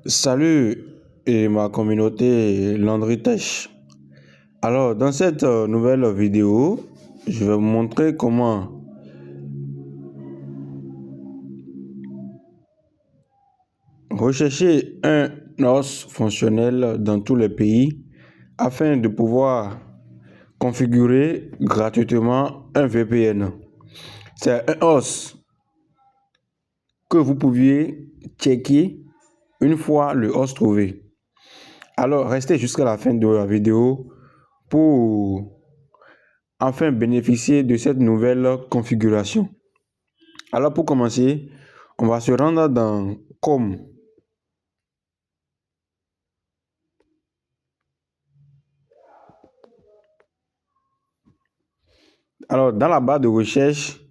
Salut et ma communauté Landry Tech. Alors, dans cette nouvelle vidéo, je vais vous montrer comment rechercher un os fonctionnel dans tous les pays afin de pouvoir configurer gratuitement un VPN. C'est un os que vous pouviez checker une fois le os trouvé. Alors, restez jusqu'à la fin de la vidéo pour enfin bénéficier de cette nouvelle configuration. Alors, pour commencer, on va se rendre dans Chrome. Alors, dans la barre de recherche,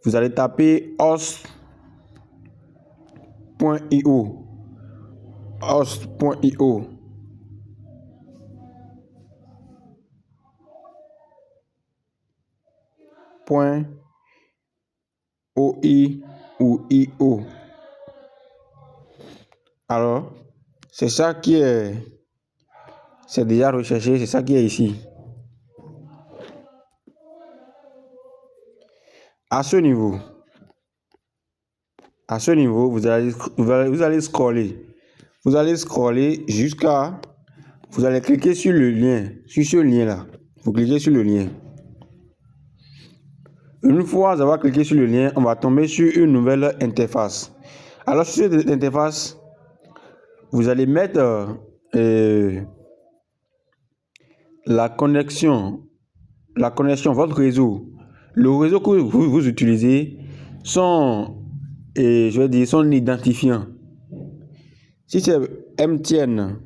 vous allez taper host.io. host.io. .oi ou io. Alors, c'est ça qui est, c'est déjà recherché, c'est ça qui est ici. À ce niveau, vous allez scroller. Vous allez scroller jusqu'à, vous allez cliquer sur le lien, sur ce lien-là. Vous cliquez sur le lien. Une fois avoir cliqué sur le lien, on va tomber sur une nouvelle interface. Alors, sur cette interface, vous allez mettre la connexion, votre réseau. Le réseau que vous utilisez, son identifiant. Si c'est MTN,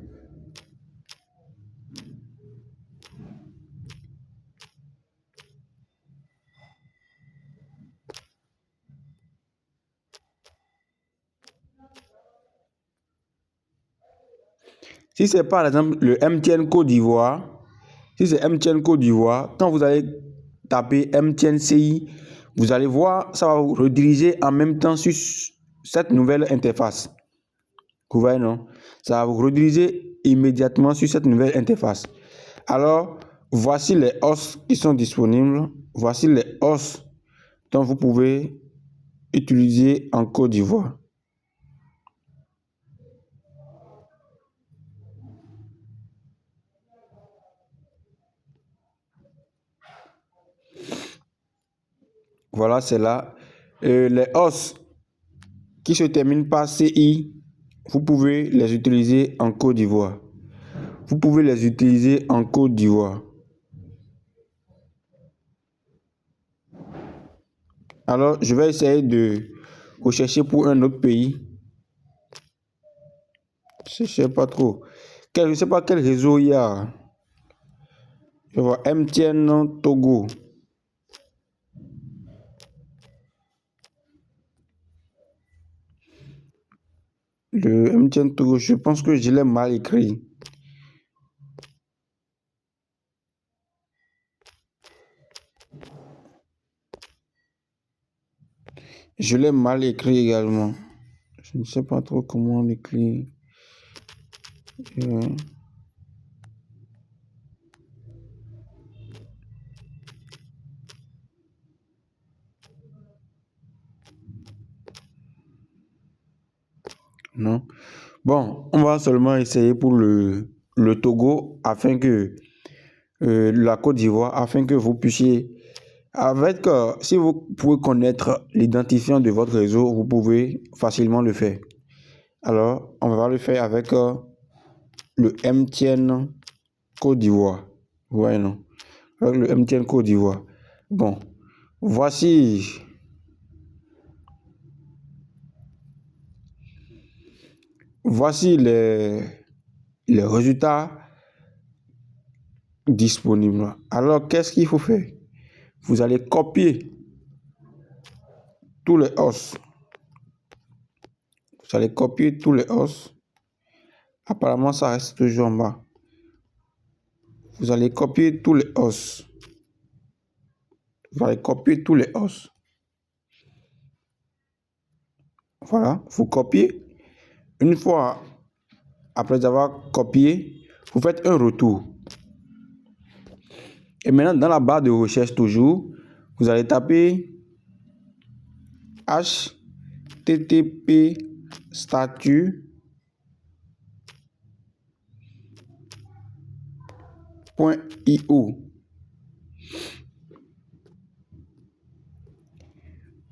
si c'est par exemple le MTN Côte d'Ivoire, quand vous allez taper MTN CI, vous allez voir, ça va vous rediriger en même temps sur cette nouvelle interface. Vous voyez, non? Ça va vous rediriger immédiatement sur cette nouvelle interface. Alors, voici les os qui sont disponibles. Voici les os dont vous pouvez utiliser en Côte d'Ivoire. Voilà, c'est là. Les os qui se terminent par CI, vous pouvez les utiliser en Côte d'Ivoire. Alors, je vais essayer de rechercher pour un autre pays. Je ne sais pas trop. Je ne sais pas quel réseau il y a. Je vois MTN Togo. Le MTN Togo, je pense que je l'ai mal écrit. Je l'ai mal écrit également. Je ne sais pas trop comment on écrit. Non. Bon, on va seulement essayer pour le Togo afin que la Côte d'Ivoire, afin que vous puissiez, si vous pouvez connaître l'identifiant de votre réseau, vous pouvez facilement le faire. Alors, on va le faire avec le MTN Côte d'Ivoire. Vous voyez, non? Avec le MTN Côte d'Ivoire. Bon, voici les résultats disponibles. Alors, qu'est-ce qu'il faut faire? Vous allez copier tous les os. Apparemment, ça reste toujours en bas. Vous allez copier tous les os. Voilà, vous copiez. Une fois après avoir copié, vous faites un retour. Et maintenant, dans la barre de recherche toujours, vous allez taper http statut.io.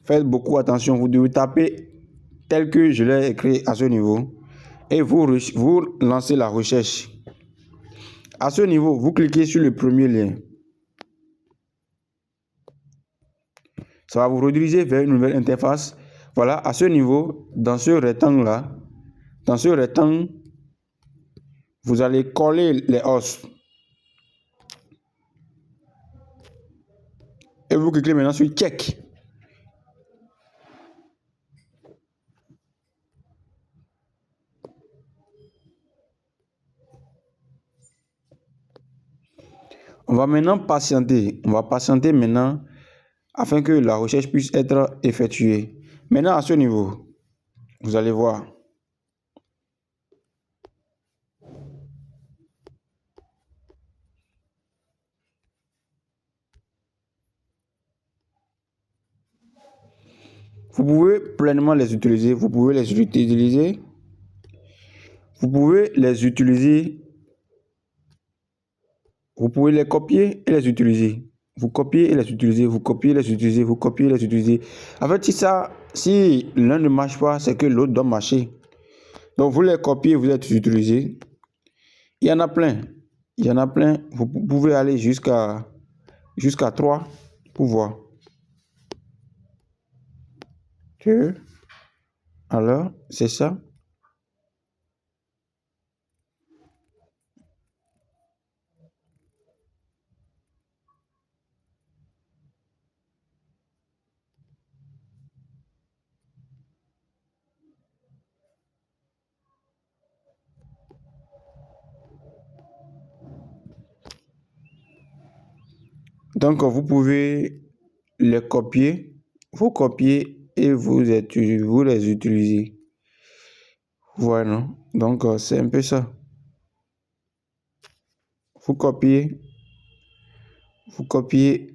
Faites beaucoup attention, vous devez taper tel que je l'ai écrit à ce niveau et vous lancez la recherche. À ce niveau, vous cliquez sur le premier lien. Ça va vous rediriger vers une nouvelle interface. Voilà, à ce niveau, dans ce rectangle-là, vous allez coller les os. Et vous cliquez maintenant sur Check. On va maintenant patienter. On va patienter maintenant afin que la recherche puisse être effectuée. Maintenant, à ce niveau, vous allez voir. Vous pouvez pleinement les utiliser. Vous pouvez les utiliser. Vous pouvez les utiliser. Vous pouvez les copier et les utiliser. Vous copiez et les utilisez. Vous copiez, les utilisez. Vous copiez, les utilisez. En fait, si l'un ne marche pas, c'est que l'autre doit marcher. Donc, vous les copiez, vous les utilisez. Il y en a plein. Il y en a plein. Vous pouvez aller jusqu'à 3 pour voir. Alors, c'est ça. Donc, vous pouvez les copier. Vous copiez et vous les utilisez. Voilà. Donc, c'est un peu ça. Vous copiez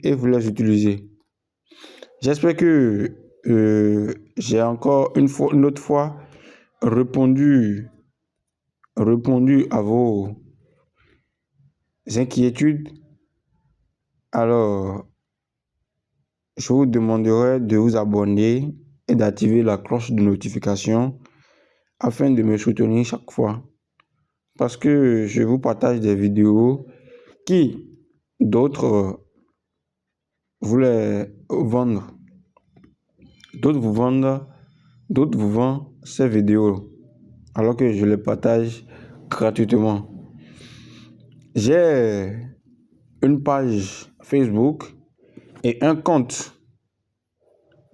et vous les utilisez. J'espère que j'ai encore une autre fois répondu à vos inquiétudes. Alors, je vous demanderai de vous abonner et d'activer la cloche de notification afin de me soutenir chaque fois. Parce que je vous partage des vidéos qui d'autres voulaient vendre. D'autres vous vendent ces vidéos alors que je les partage gratuitement. J'ai une page Facebook et un compte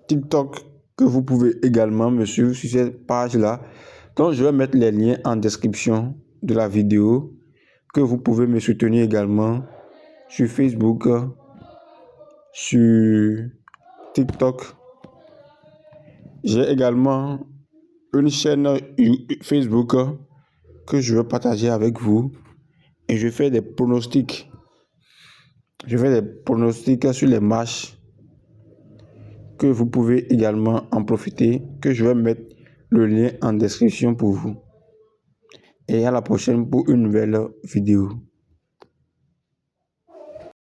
TikTok que vous pouvez également me suivre sur cette page-là. Donc, je vais mettre les liens en description de la vidéo, que vous pouvez me soutenir également sur Facebook, sur TikTok. J'ai également une chaîne Facebook que je vais partager avec vous et je fais des pronostics. Je fais des pronostics sur les matchs que vous pouvez également en profiter, que je vais mettre le lien en description pour vous. Et à la prochaine pour une nouvelle vidéo.